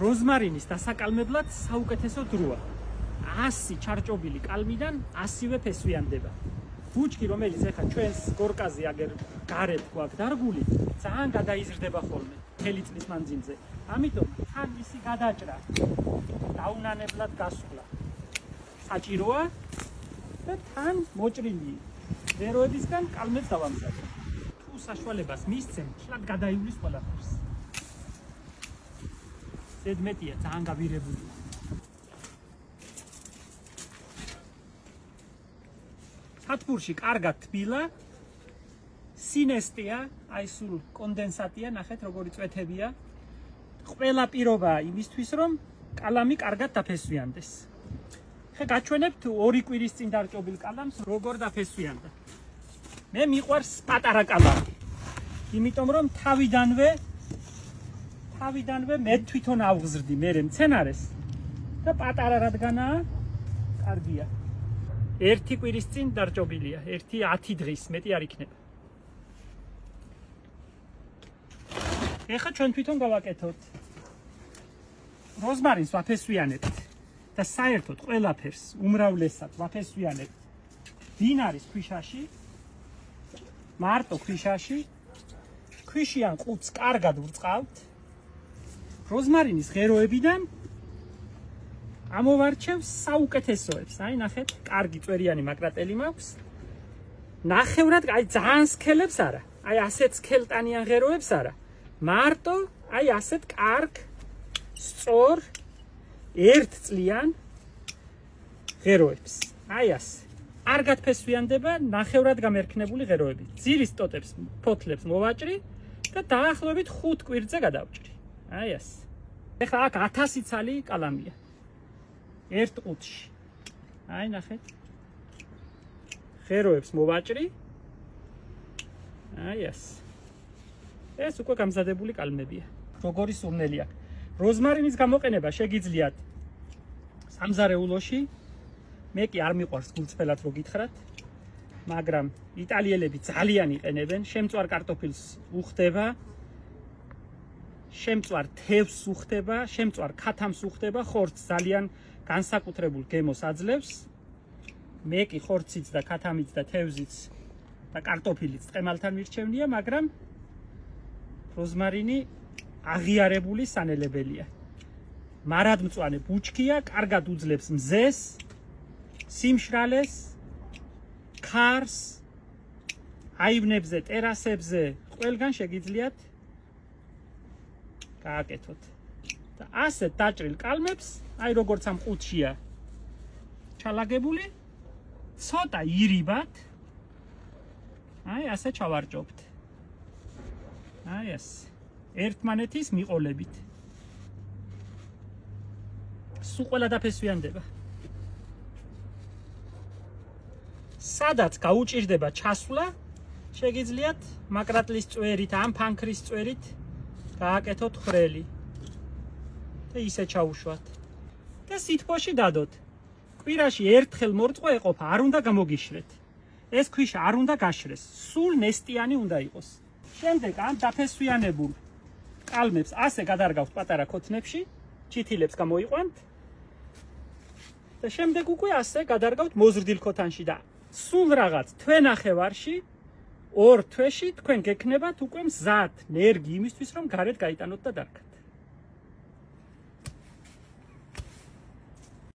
როზმარინის დასაკალმებლად საუკეთესო დროა. 100 ჩარჭობილი კალმიდან 100-ვე ფესვიანდება. ბუჩქი, რომელიც ახლა ჩვენს გორკაზე აგერ გარეთ გვაქვს დარგული, ძალიან გადაიზრდება ხოლმე მთელი წლის მანძილზე. ამიტომ თან მისი გადაჭრა დაუნანებლად გასვლა საჭიროა და თან მოჭრილი ღეროებისგან კალმებს დავამზადებ. თუ საშუალებას მისცემ, ხლად გადაივლის ყველაფერს. ზედმეტია ძალიან გავირებული. სათბურში კარგად თბილა, სინესტია, აი სულ კონდენსატია, ნახეთ როგორი წვეთებია. ყველა პირობა იმისთვის, რომ კალამი კარგად დაფესვიანდეს. ხე გაჩვენებთ 2 კვირის წინ დარჭობილ კალამს როგორ დაფესვიანდა. მე მიყვარს პატარა კალამი. იმიტომ რომ თავიდანვე მე თვითონ ავღზრდი მერე მცენარეს და პატარა რადგანაა კარგია. 1 კვირის წინ დარჭობილია, 10 დღის, მეტი არ იქნება. ეხლა ჩვენ თვითონ გავაკეთოთ. როზმარინს ვაფესვიანებთ და საერთოდ ყველაფერს უმრავლესად ვაფესვიანებთ დინარის ქვიშაში, მარტო ქვიშაში, ქვიშიან ყუთს კარგად ვრწყავთ. როზმარინის ღეროებიდან ამოვარჩევ საუკეთესოებს. აი ნახეთ, კარგი წვერიანი მაკრატელი მაქვს. ნახევრად, აი ძალიან სქელებს არა. აი ასეთ სქელტანიან ღეროებს არა. მარტო, აი ასეთ კარგ, სწორ, ერთწლიან ღეროებს. აი ასე. კარგად ფესვიანდება ნახევრად გამერქნებული ღეროები. ძირის ტოტებს, ფოთლებს მოვაჭრი და დაახლოებით 5 კვირზე გადავჭრი. აი ასე. ეხლა აქ 1000 ცალი კალამია. 1 ყუთში. აი ნახეთ. ღეროებს მოვაჭრი. აი ასე. ეს უკვე გამზადებული კალმებია. როგორი სურნელი აქვს. როზმარინის გამოყენება შეგიძლიათ სამზარეულოში. მე კი არ მიყვარს გულწრფელად რო გითხრათ, მაგრამ იტალიელები ძალიან იყენებენ, შემწვარ კარტოფილს უხდება, შემწვარ თევზს უხდება, შემწვარ ქათამს უხდება, ხორცს ძალიან განსაკუთრებულ გემოს აძლევს. მე კი ხორციც და ქათამიც და თევზიც და კარტოფილიც ტყემალთან მირჩევნია, მაგრამ როზმარინი აღიარებული სანელებელია. მარადმწვანე ბუჩქია, კარგად უძლებს მზეს, სიმშრალეს, ქარს, აივნებზე, ტერასებზე, ყველგან შეგიძლიათ გააკეთოთ. და ასეთ დაჭრილ კალმებს, აი როგორც ამ ყუთშია ჩალაგებული, ცოტა ირიბად, აი ასე ჩავარჭობთ. აი ასე. ერთმანეთის მიყოლებით. სულ ყველა დაფესვიანდება. სადაც გაუჭირდება ჩასვლა, შეგიძლიათ მაკრატლის წვერით, ამ ფანქრის წვერით გააკეთოთ ხრელი. და ისე ჩაუშვათ. და სითბოში დადოთ. კვირაში ერთხელ მორწყვა ეყოფა, არ უნდა გამოგიშრეთ. ეს ქვიშა არ უნდა გაშრეს, სულ ნესტიანი უნდა იყოს. შემდეგ ამ დაფესვიანებულ კალმებს ასე გადარგავთ პატარა ქოთნებში, ჩითილებს გამოიყვანთ და შემდეგ უკვე ასე გადარგავთ მოზრდილ ქოთანში და სულ რაღაც თვენახევარში, 2 თვეში თქვენ გექნებათ უკვე მზად ნერგი იმისთვის, რომ გარეთ გაიტანოთ და დარგოთ.